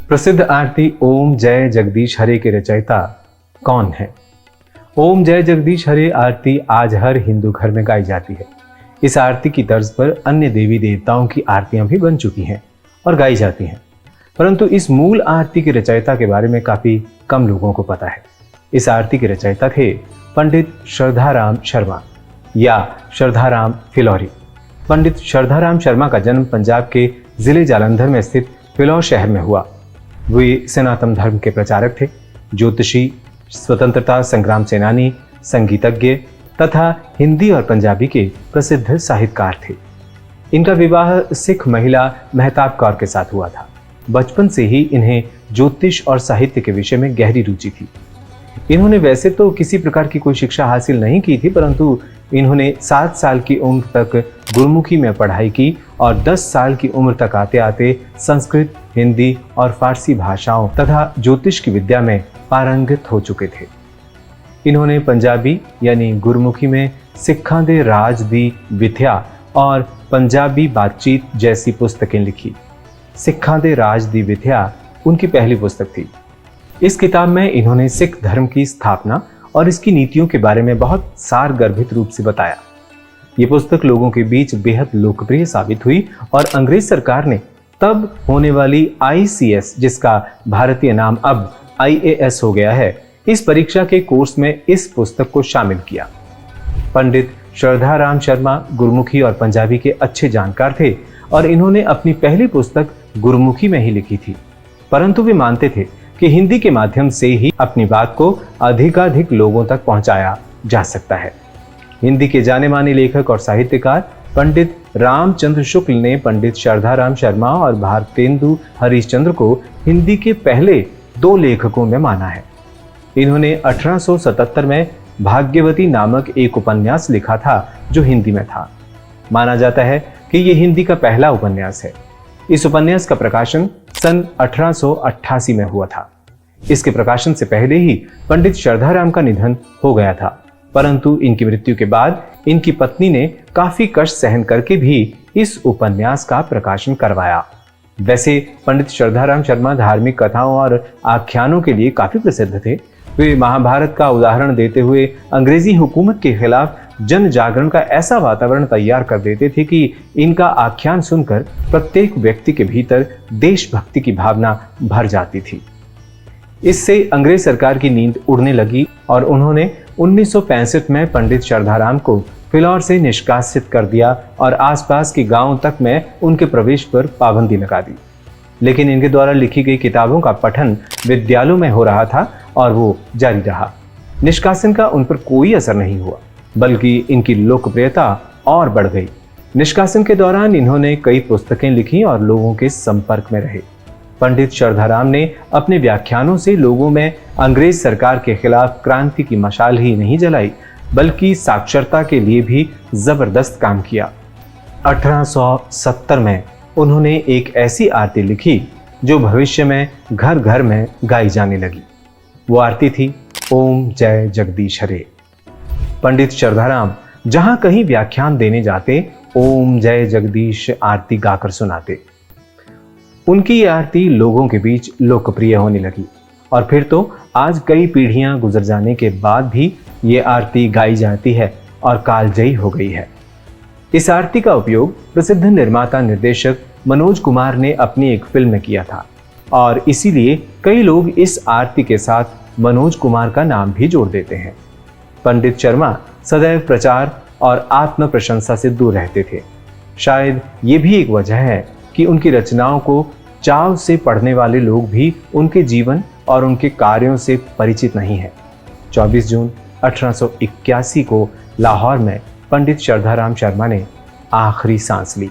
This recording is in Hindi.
प्रसिद्ध आरती ओम जय जगदीश हरे के रचयिता कौन है? ओम जय जगदीश हरे आरती आज हर हिंदू घर में गाई जाती है। इस आरती की तर्ज पर अन्य देवी देवताओं की आरतियां भी बन चुकी हैं और गाई जाती हैं, परंतु इस मूल आरती के रचयिता के बारे में काफी कम लोगों को पता है। इस आरती के रचयिता थे पंडित श्रद्धाराम शर्मा या श्रद्धाराम फिलौरी। पंडित श्रद्धाराम शर्मा का जन्म पंजाब के जिले जालंधर में स्थित फिलौर शहर में हुआ। वे सनातन धर्म के प्रचारक थे, ज्योतिषी, स्वतंत्रता संग्राम सेनानी, संगीतज्ञ तथा हिंदी और पंजाबी के प्रसिद्ध साहित्यकार थे। इनका विवाह सिख महिला मेहताब कौर के साथ हुआ था। बचपन से ही इन्हें ज्योतिष और साहित्य के विषय में गहरी रुचि थी। इन्होंने वैसे तो किसी प्रकार की कोई शिक्षा हासिल नहीं की थी, परंतु इन्होंने 7 साल की उम्र तक गुरमुखी में पढ़ाई की और 10 साल की उम्र तक आते आते संस्कृत, हिंदी और फारसी भाषाओं तथा ज्योतिष की विद्या में पारंगत हो चुके थे। इन्होंने पंजाबी यानी गुरमुखी में सिक्खां दे राज दी विथया और पंजाबी बातचीत जैसी पुस्तकें लिखी। सिक्खां दे राज दी विथया उनकी पहली पुस्तक थी। इस किताब में इन्होंने सिख धर्म की स्थापना और इसकी नीतियों के बारे में बहुत सारगर्भित रूप से बताया। ये पुस्तक लोगों के बीच बेहद लोकप्रिय साबित हुई और अंग्रेज सरकार ने तब होने वाली ICS, जिसका भारतीय नाम अब IAS हो गया है, इस परीक्षा के कोर्स में इस पुस्तक को शामिल किया। पंडित श्रद्धाराम शर्मा गुरमुखी और पंजाबी के अच्छे जानकार थे और इन्होंने अपनी पहली पुस्तक गुरमुखी में ही लिखी थी, परंतु वे मानते थे कि हिंदी के माध्यम से ही अपनी बात को अधिकाधिक लोगों तक पहुंचाया जा सकता है। हिंदी के जाने माने लेखक और साहित्यकार पंडित रामचंद्र शुक्ल ने पंडित श्रद्धाराम शर्मा और भारतेंदु हरिश्चंद्र को हिंदी के पहले 2 लेखकों में माना है। इन्होंने 1877 में भाग्यवती नामक एक उपन्यास लिखा था जो हिंदी में था। माना जाता है कि यह हिंदी का पहला उपन्यास है। इस उपन्यास का प्रकाशन सन 1888 में हुआ था। इसके प्रकाशन से पहले ही पंडित श्रद्धाराम का निधन हो गया था, परंतु इनकी मृत्यु के बाद इनकी पत्नी ने काफी कष्ट सहन करके भी इस उपन्यास का प्रकाशन करवाया। वैसे पंडित श्रद्धाराम शर्मा धार्मिक कथाओं और आख्यानों के लिए काफी प्रसिद्ध थे। वे महाभारत का उदाहरण देते हुए अंग्रेजी हुकूमत के खिलाफ जन जागरण का ऐसा वातावरण तैयार कर देते थे कि इनका आख्यान सुनकर प्रत्येक व्यक्ति के भीतर देशभक्ति की भावना भर जाती थी। इससे अंग्रेज सरकार की नींद उड़ने लगी और उन्होंने 1965 में पंडित श्रद्धाराम को फिलौर से निष्कासित कर दिया और आसपास के गांवों तक में उनके प्रवेश पर पाबंदी लगा दी। लेकिन इनके द्वारा लिखी गई किताबों का पठन विद्यालयों में हो रहा था और वो जारी रहा। निष्कासन का उन पर कोई असर नहीं हुआ, बल्कि इनकी लोकप्रियता और बढ़ गई। निष्कासन के दौरान इन्होंने कई पुस्तकें लिखी और लोगों के संपर्क में रहे। पंडित श्रद्धाराम ने अपने व्याख्यानों से लोगों में अंग्रेज सरकार के खिलाफ क्रांति की मशाल ही नहीं जलाई, बल्कि साक्षरता के लिए भी जबरदस्त काम किया। 1870 में उन्होंने एक ऐसी आरती लिखी जो भविष्य में घर घर में गाई जाने लगी। वो आरती थी ओम जय जगदीश हरे। पंडित श्रद्धाराम जहां कहीं व्याख्यान देने जाते, ओम जय जगदीश आरती गाकर सुनाते। उनकी ये आरती लोगों के बीच लोकप्रिय होने लगी और फिर तो आज कई पीढ़ियां गुजर जाने के बाद भी ये आरती गाई जाती है और कालजयी हो गई है। इस आरती का उपयोग प्रसिद्ध निर्माता निर्देशक मनोज कुमार ने अपनी एक फिल्म में किया था और इसीलिए कई लोग इस आरती के साथ मनोज कुमार का नाम भी जोड़ देते हैं। पंडित शर्मा सदैव प्रचार और आत्म प्रशंसा से दूर रहते थे। शायद ये भी एक वजह है कि उनकी रचनाओं को चाव से पढ़ने वाले लोग भी उनके जीवन और उनके कार्यों से परिचित नहीं है। 24 जून 1881 को लाहौर में पंडित श्रद्धाराम शर्मा ने आखिरी सांस ली।